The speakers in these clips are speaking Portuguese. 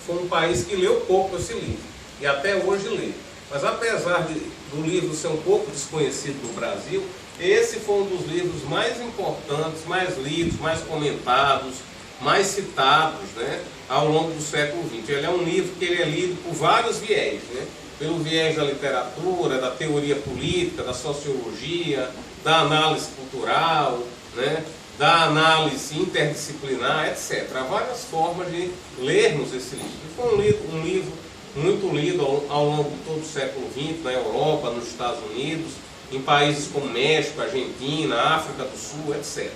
foi um país que leu pouco esse livro, e até hoje lê. Mas apesar do livro ser um pouco desconhecido no Brasil, esse foi um dos livros mais importantes, mais lidos, mais comentados, mais citados, né, ao longo do século XX. Ele é um livro que ele é lido por vários viés, né, pelo viés da literatura, da teoria política, da sociologia, da análise cultural, né, da análise interdisciplinar, etc. Há várias formas de lermos esse livro. E foi um livro muito lido ao longo de todo o século XX, na Europa, nos Estados Unidos, em países como México, Argentina, África do Sul, etc.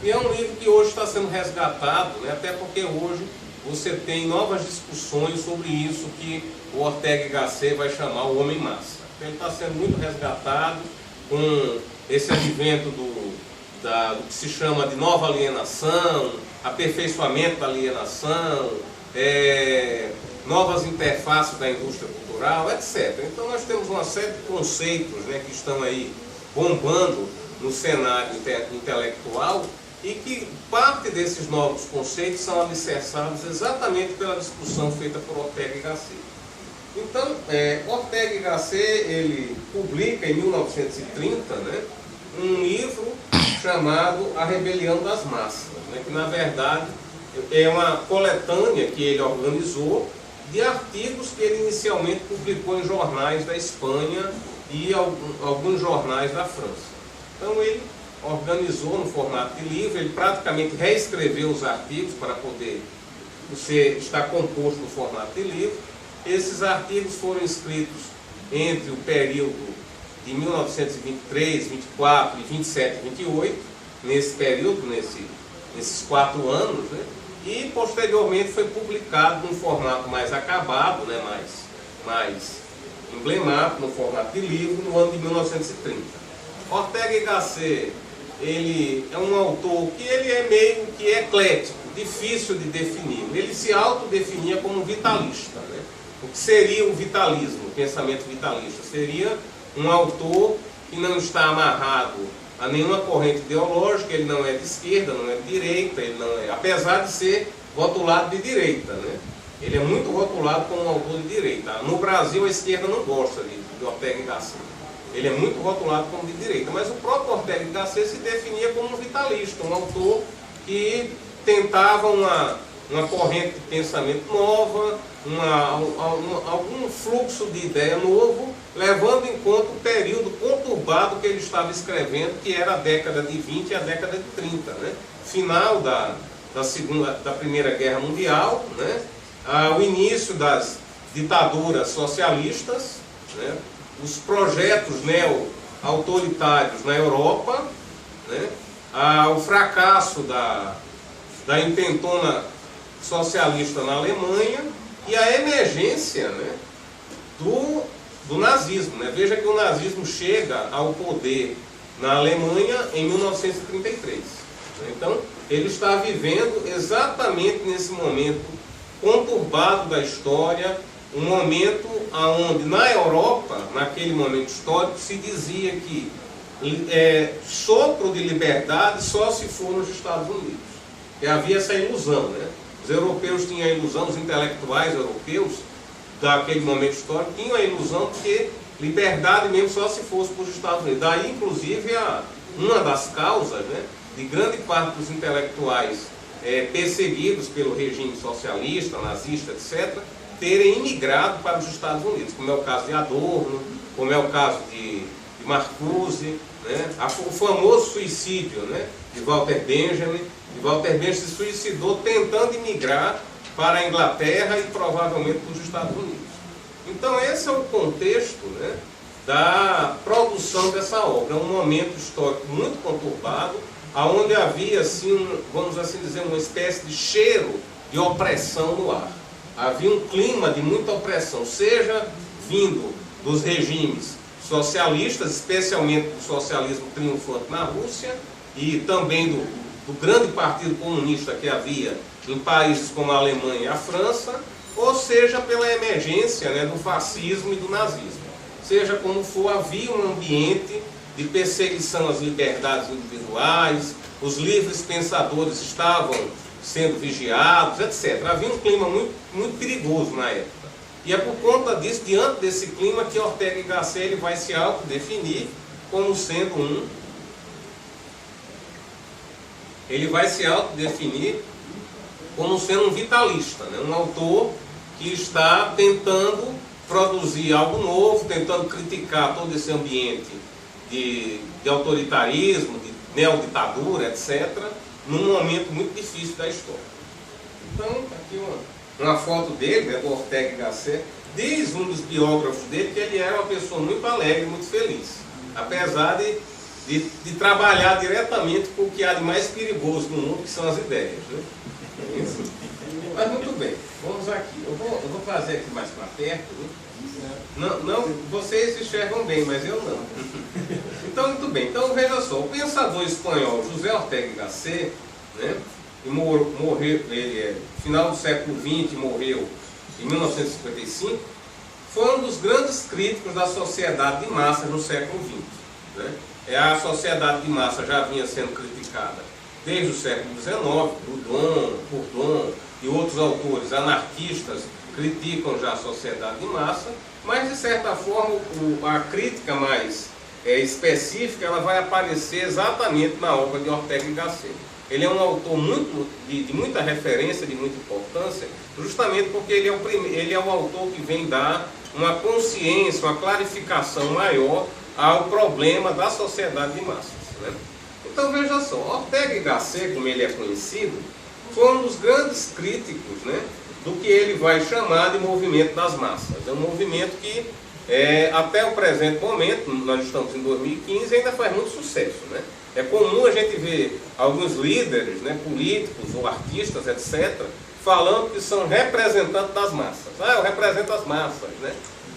E é um livro que hoje está sendo resgatado, né, até porque hoje você tem novas discussões sobre isso que o Ortega y Gasset vai chamar o homem-massa. Então, ele está sendo muito resgatado com esse advento do que se chama de nova alienação, aperfeiçoamento da alienação, novas interfaces da indústria cultural, etc. Então nós temos uma série de conceitos, né, que estão aí bombando no cenário intelectual e que parte desses novos conceitos são alicerçados exatamente pela discussão feita por Ortega y Gasset. Então, Ortega y Gasset, ele publica em 1930, né, um livro chamado A Rebelião das Massas, né, que na verdade é uma coletânea que ele organizou de artigos que ele inicialmente publicou em jornais da Espanha e alguns jornais da França. Então ele organizou no formato de livro, ele praticamente reescreveu os artigos para poder estar composto no formato de livro. Esses artigos foram escritos entre o período de 1923, 24, 27 e 28, nesse período, nesses 4 anos, né? E posteriormente foi publicado num formato mais acabado, né? mais emblemático, no formato de livro, no ano de 1930. Ortega y Gasset, ele é um autor que ele é meio que eclético, difícil de definir. Ele se autodefinia como vitalista, né? O que seria o vitalismo, o pensamento vitalista? Seria um autor que não está amarrado a nenhuma corrente ideológica, ele não é de esquerda, não é de direita, ele não é, apesar de ser rotulado de direita, né? Ele é muito rotulado como um autor de direita. No Brasil a esquerda não gosta de Ortega y Gasset. Ele é muito rotulado como de direita, mas o próprio Ortega y Gasset se definia como um vitalista, um autor que tentava uma corrente de pensamento nova, algum fluxo de ideia novo, levando em conta o período conturbado que ele estava escrevendo, que era a década de 20 e a década de 30, né? Final da Primeira Guerra Mundial, né? O início das ditaduras socialistas, né? Os projetos neo-autoritários na Europa, né? O fracasso da intentona socialista na Alemanha e a emergência, né, do nazismo, né? Veja que o nazismo chega ao poder na Alemanha em 1933. Então, ele está vivendo exatamente nesse momento conturbado da história, um momento onde na Europa, naquele momento histórico, se dizia que sopro de liberdade só se for nos Estados Unidos. E havia essa ilusão, né? Os europeus tinham a ilusão, os intelectuais europeus daquele momento histórico tinham a ilusão de que liberdade mesmo só se fosse para os Estados Unidos. Daí, inclusive, uma das causas, né, de grande parte dos intelectuais perseguidos pelo regime socialista, nazista, etc., terem imigrado para os Estados Unidos, como é o caso de Adorno, como é o caso de Marcuse, né, o famoso suicídio, né, de Walter Benjamin. Walter Benjamin se suicidou tentando imigrar para a Inglaterra e provavelmente para os Estados Unidos. Então esse é o contexto, né, da produção dessa obra. É um momento histórico muito conturbado, onde havia, assim, vamos assim dizer, uma espécie de cheiro de opressão no ar. Havia um clima de muita opressão, seja vindo dos regimes socialistas, especialmente do socialismo triunfante na Rússia, e também do grande partido comunista que havia em países como a Alemanha e a França, ou seja pela emergência, né, do fascismo e do nazismo. Seja como for, havia um ambiente de perseguição às liberdades individuais, os livres pensadores estavam sendo vigiados, etc. Havia um clima muito perigoso na época. E é por conta disso, diante desse clima, que Ortega y Gasset ele vai se autodefinir como sendo um... Ele vai se autodefinir como sendo um vitalista, né? Um autor que está tentando produzir algo novo, tentando criticar todo esse ambiente de autoritarismo, de neoditadura, etc., num momento muito difícil da história. Então, aqui uma foto dele, né, do Ortega y Gasset. Diz um dos biógrafos dele que ele era uma pessoa muito alegre, muito feliz, apesar de trabalhar diretamente com o que há de mais perigoso no mundo, que são as ideias, né? Mas muito bem, vamos aqui. Eu vou fazer aqui mais para perto, né? Não, vocês enxergam bem, mas eu não. Então, muito bem. Então, veja só, o pensador espanhol José Ortega y Gasset, né, morreu, ele é final do século XX, morreu em 1955, foi um dos grandes críticos da sociedade de massas no século XX. Né? A sociedade de massa já vinha sendo criticada desde o século XIX, Proudhon e outros autores anarquistas criticam já a sociedade de massa, mas de certa forma a crítica mais específica ela vai aparecer exatamente na obra de Ortega y Gasset. Ele é um autor de muita referência, de muita importância, justamente porque ele é um autor que vem dar uma consciência, uma clarificação maior ao problema da sociedade de massas. Né? Então veja só, Ortega y Gasset, como ele é conhecido, foi um dos grandes críticos, né, do que ele vai chamar de movimento das massas. É um movimento que, até o presente momento, nós estamos em 2015, ainda faz muito sucesso. Né? É comum a gente ver alguns líderes, né, políticos ou artistas, etc., falando que são representantes das massas. Ah, eu represento as massas. Né?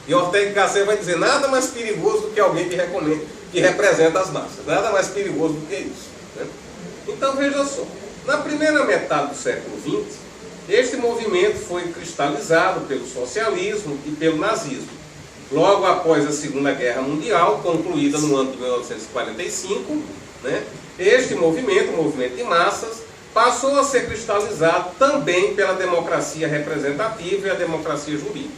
E Ortega y Gasset vai dizer nada mais perigoso do que alguém que representa as massas. Nada mais perigoso do que isso. Né? Então veja só, na primeira metade do século XX, este movimento foi cristalizado pelo socialismo e pelo nazismo. Logo após a Segunda Guerra Mundial, concluída no ano de 1945, né, este movimento, o movimento de massas, passou a ser cristalizado também pela democracia representativa e a democracia jurídica.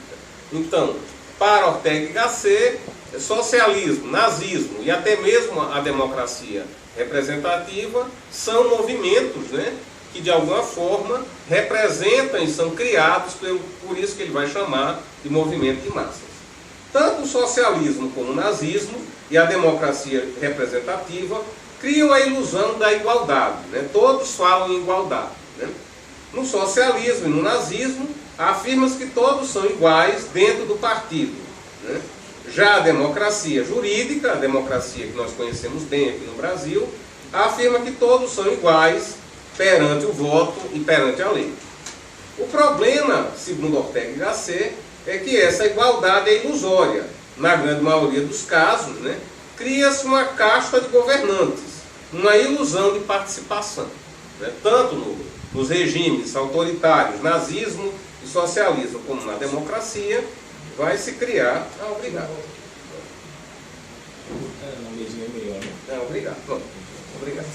Então, para Ortega y Gasset, socialismo, nazismo e até mesmo a democracia representativa são movimentos, né, que de alguma forma representam e são criados por isso que ele vai chamar de movimento de massas. Tanto o socialismo como o nazismo e a democracia representativa criam a ilusão da igualdade. Né? Todos falam em igualdade. Né? No socialismo e no nazismo, afirma-se que todos são iguais dentro do partido. Né? Já a democracia jurídica, a democracia que nós conhecemos bem aqui no Brasil, afirma que todos são iguais perante o voto e perante a lei. O problema, segundo Ortega y Gasset, é que essa igualdade é ilusória. Na grande maioria dos casos, né, cria-se uma casta de governantes, uma ilusão de participação. Né, tanto nos regimes autoritários, nazismo e socialismo, como na democracia, vai se criar... Ah, obrigado. Obrigado. Pronto. Obrigado.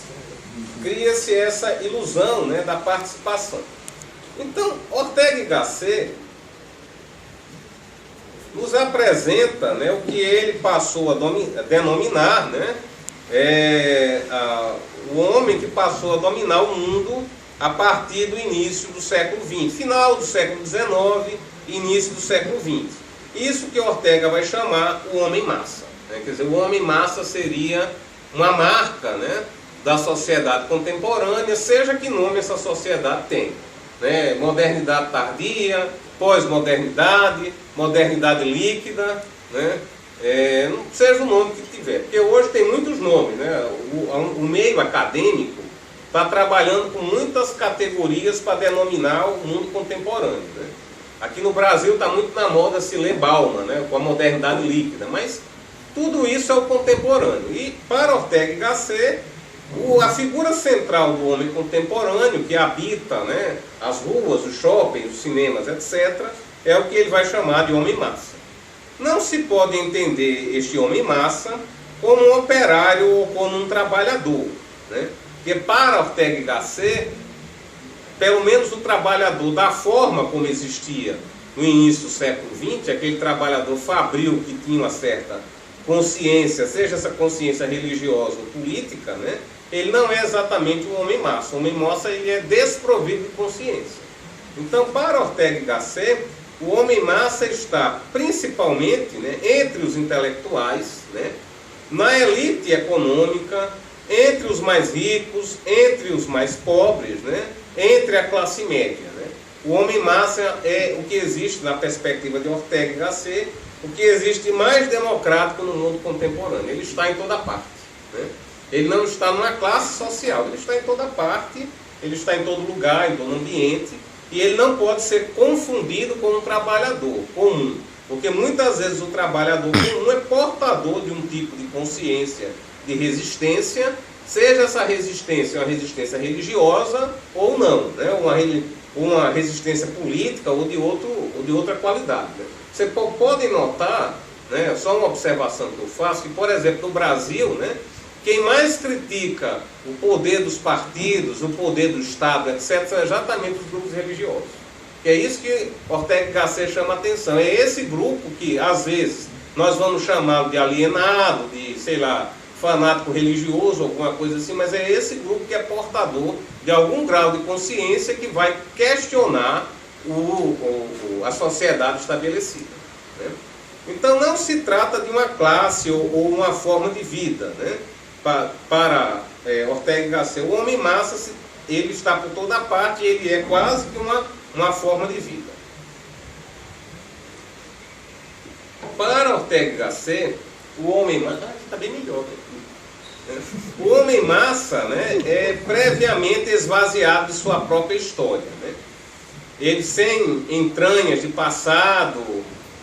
Cria-se essa ilusão, né, da participação. Então, Ortega y Gasset nos apresenta, né, o que ele passou a denominar, né, o homem que passou a dominar o mundo a partir do início do século XX, final do século XIX, início do século XX. Isso que Ortega vai chamar o homem-massa. Né? Quer dizer, o homem-massa seria uma marca, né, da sociedade contemporânea, seja que nome essa sociedade tem. Né? Modernidade tardia, pós-modernidade, modernidade líquida, né? Seja o nome que tiver. Porque hoje tem muitos nomes. Né? O meio acadêmico está trabalhando com muitas categorias para denominar o mundo contemporâneo. Né? Aqui no Brasil está muito na moda se ler Bauman, né? Com a modernidade líquida, mas tudo isso é o contemporâneo. E para Ortega y Gasset, a figura central do homem contemporâneo, que habita, né, as ruas, os shoppings, os cinemas, etc., é o que ele vai chamar de homem-massa. Não se pode entender este homem-massa como um operário ou como um trabalhador. Né? Porque para Ortega y Gasset, pelo menos o trabalhador, da forma como existia no início do século XX, aquele trabalhador fabril que tinha uma certa consciência, seja essa consciência religiosa ou política, né, ele não é exatamente um homem-massa. O homem-massa ele é desprovido de consciência. Então, para Ortega y Gasset, o homem-massa está principalmente, né, entre os intelectuais, né, na elite econômica, entre os mais ricos, entre os mais pobres, né, entre a classe média. Né. O homem-massa é o que existe, na perspectiva de Ortega y Gasset, o que existe mais democrático no mundo contemporâneo. Ele está em toda parte. Né. Ele não está numa classe social, ele está em toda parte, ele está em todo lugar, em todo ambiente, e ele não pode ser confundido com um trabalhador comum, porque muitas vezes o trabalhador comum é portador de um tipo de consciência de resistência, seja essa resistência uma resistência religiosa ou não, né? uma resistência política ou de outra qualidade. Né? Você pode notar, né, só uma observação que eu faço, que, por exemplo, no Brasil, né, quem mais critica o poder dos partidos, o poder do Estado, etc., são exatamente os grupos religiosos. Que é isso que Ortega y Gasset chama a atenção. É esse grupo que, às vezes, nós vamos chamá-lo de alienado, de, sei lá, fanático religioso, alguma coisa assim, mas é esse grupo que é portador de algum grau de consciência que vai questionar a sociedade estabelecida. Né? Então, não se trata de uma classe ou uma forma de vida, né? Para Ortega y Gasset, o homem-massa ele está por toda parte, ele é quase que uma forma de vida. Para Ortega y Gasset, o homem-massa está bem melhor aqui. O homem-massa, né, é previamente esvaziado de sua própria história. Né? Ele sem entranhas de passado,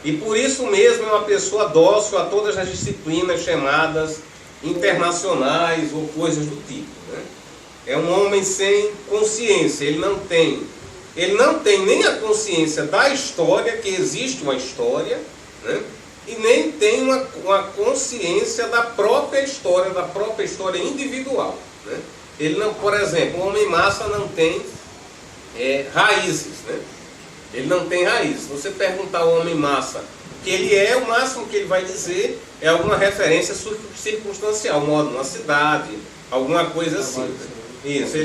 e por isso mesmo é uma pessoa dócil a todas as disciplinas chamadas internacionais ou coisas do tipo. Né? É um homem sem consciência, ele não tem nem a consciência da história, que existe uma história, né? E nem tem uma consciência da própria história individual. Né? Ele não, por exemplo, o homem-massa não tem raízes. Né? Ele não tem raízes. Se você perguntar ao homem-massa o que ele é, o máximo que ele vai dizer é alguma referência circunstancial, modo numa cidade, alguma coisa assim. Né? Isso,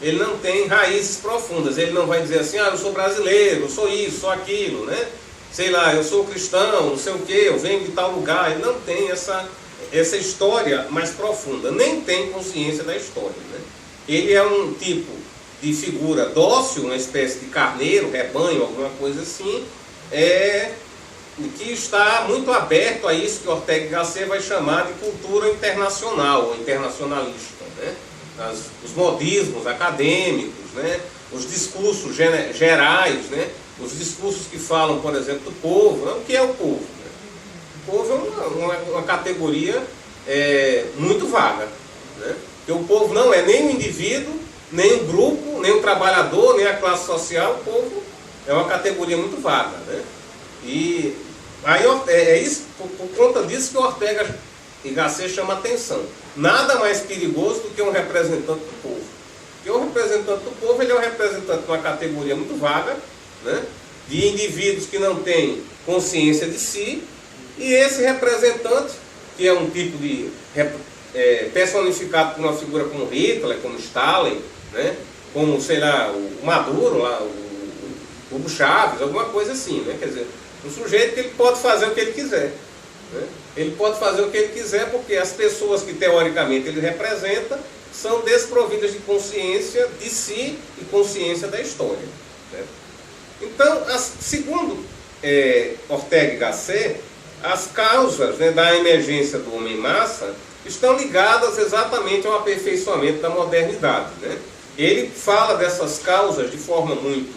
ele não tem raízes profundas. Ele não vai dizer assim, eu sou brasileiro, eu sou isso, sou aquilo, né? Sei lá, eu sou cristão, não sei o que, eu venho de tal lugar. Ele não tem essa história mais profunda, nem tem consciência da história. Né? Ele é um tipo de figura dócil, uma espécie de carneiro, rebanho, alguma coisa assim, que está muito aberto a isso que Ortega y Gasset vai chamar de cultura internacional, ou internacionalista. Né? Os modismos acadêmicos, né? Os discursos gerais, né? Os discursos que falam, por exemplo, do povo. O que é o povo? Né? O povo é uma categoria muito vaga. Né? Porque o povo não é nem um indivíduo, nem um grupo, nem um trabalhador, nem a classe social. O povo é uma categoria muito vaga. Né? E aí isso, por conta disso que o Ortega y Gasset chama atenção. Nada mais perigoso do que um representante do povo. Porque o representante do povo ele é um representante de uma categoria muito vaga, né, de indivíduos que não têm consciência de si, e esse representante, que é um tipo de personificado por uma figura como Hitler, como Stalin, né, como, sei lá, o Maduro, lá, o Hugo Chávez, alguma coisa assim, né, quer dizer, um sujeito que ele pode fazer o que ele quiser. Né, ele pode fazer o que ele quiser porque as pessoas que teoricamente ele representa são desprovidas de consciência de si e consciência da história. Né. Então, segundo Ortega y Gasset, as causas, né, da emergência do homem-massa estão ligadas exatamente ao aperfeiçoamento da modernidade. Né? Ele fala dessas causas de forma muito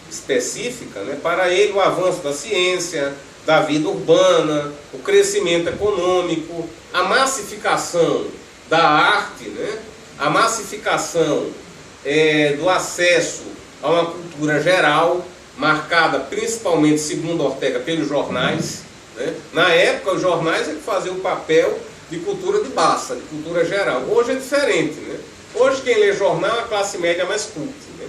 específica. Né? Para ele, o avanço da ciência, da vida urbana, o crescimento econômico, a massificação da arte, né? A massificação do acesso a uma cultura geral, marcada principalmente, segundo Ortega, pelos jornais. Né? Na época, os jornais é que faziam o papel de cultura de massa, de cultura geral. Hoje é diferente. Né? Hoje, quem lê jornal é a classe média mais culta. Né?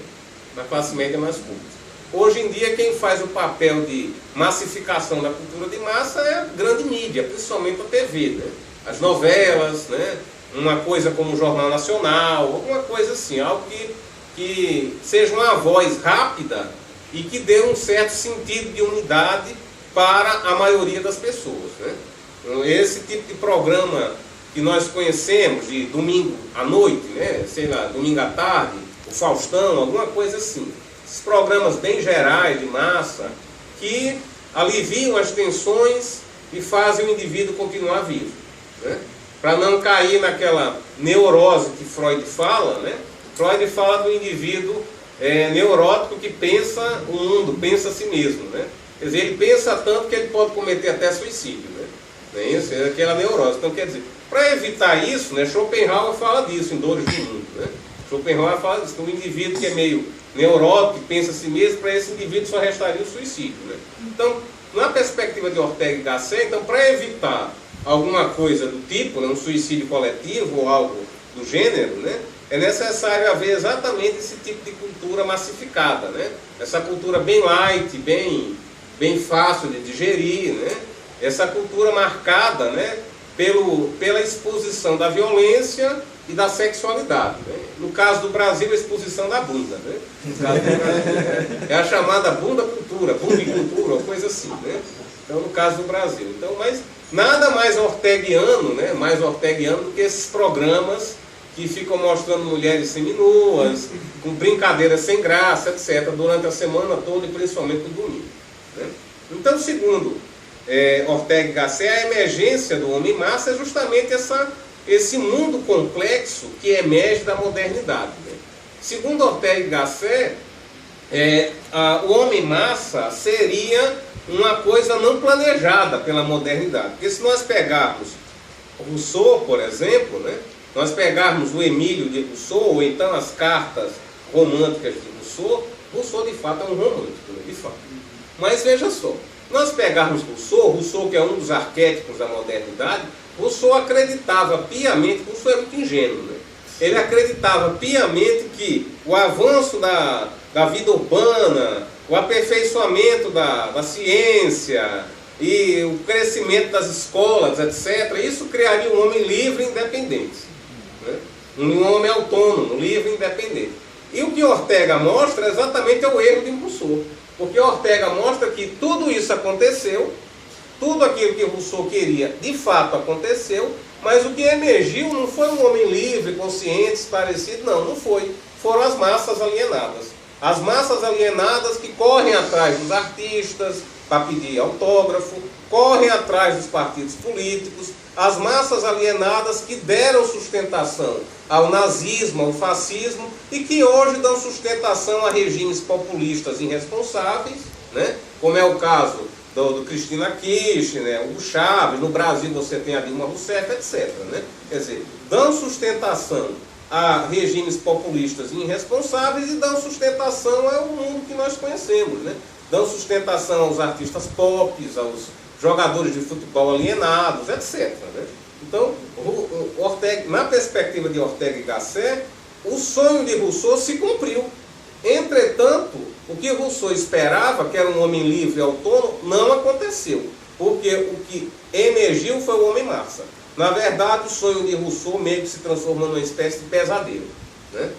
na classe média mais culta. Hoje em dia, quem faz o papel de massificação da cultura de massa é a grande mídia, principalmente a TV, né? As novelas, né? Uma coisa como o Jornal Nacional, alguma coisa assim, algo que seja uma voz rápida e que dê um certo sentido de unidade para a maioria das pessoas, né? Esse tipo de programa que nós conhecemos, de domingo à noite, né? Sei lá, domingo à tarde, o Faustão, alguma coisa assim. Esses programas bem gerais, de massa, que aliviam as tensões e fazem o indivíduo continuar vivo, né? Para não cair naquela neurose que Freud fala, né? Freud fala do indivíduo neurótico que pensa o mundo, pensa a si mesmo, né? Quer dizer, ele pensa tanto que ele pode cometer até suicídio, né? Isso é aquela neurose. Então, quer dizer, para evitar isso, né, Schopenhauer fala disso em Dores do Mundo, né? Schopenhauer fala disso, que um indivíduo que é meio neurótico, que pensa a si mesmo, para esse indivíduo só restaria o suicídio, né? Então, na perspectiva de Ortega y Gasset, então, para evitar alguma coisa do tipo, né, um suicídio coletivo ou algo do gênero, né, é necessário haver exatamente esse tipo de cultura massificada, né? Essa cultura bem light, bem fácil de digerir, né? Essa cultura marcada, né, pela exposição da violência e da sexualidade, né? No caso do Brasil, a exposição da bunda, né? No caso do Brasil, é a chamada bundicultura, ou coisa assim, né? Então, no caso do Brasil. Então, mas nada mais orteguiano, né? Mais orteguiano do que esses programas que ficam mostrando mulheres seminuas, com brincadeiras sem graça, etc., durante a semana toda e principalmente no domingo, né? Então, segundo Ortega y Gasset, a emergência do homem-massa é justamente esse mundo complexo que emerge da modernidade, né? Segundo Ortega y Gasset, o homem-massa seria uma coisa não planejada pela modernidade. Porque se nós pegarmos Rousseau, por exemplo, né, nós pegarmos o Emílio de Rousseau, ou então as cartas românticas de Rousseau, Rousseau de fato é um romântico, né, de fato. Mas veja só, nós pegarmos Rousseau, que é um dos arquétipos da modernidade, Rousseau acreditava piamente, Rousseau é muito ingênuo, né? Ele acreditava piamente que o avanço da vida urbana, o aperfeiçoamento da ciência e o crescimento das escolas, etc., isso criaria um homem livre e independente, né? Um homem autônomo, livre e independente. E o que Ortega mostra exatamente é o erro de Rousseau. Porque Ortega mostra que tudo isso aconteceu, tudo aquilo que Rousseau queria de fato aconteceu, mas o que emergiu não foi um homem livre, consciente, esclarecido, não foi. Foram as massas alienadas. As massas alienadas que correm atrás dos artistas para pedir autógrafo, correm atrás dos partidos políticos, as massas alienadas que deram sustentação ao nazismo, ao fascismo, e que hoje dão sustentação a regimes populistas irresponsáveis, né? Como é o caso do Cristina Kirchner, o Chaves, no Brasil você tem a Dilma Rousseff, etc., né? Quer dizer, dão sustentação a regimes populistas irresponsáveis e dão sustentação ao mundo que nós conhecemos, né? Dão sustentação aos artistas pop, aos jogadores de futebol alienados, etc., né? Então, na perspectiva de Ortega y Gasset, o sonho de Rousseau se cumpriu. Entretanto, o que Rousseau esperava, que era um homem livre e autônomo, não aconteceu. Porque o que emergiu foi o homem-massa. Na verdade, o sonho de Rousseau meio que se transformou numa espécie de pesadelo, né?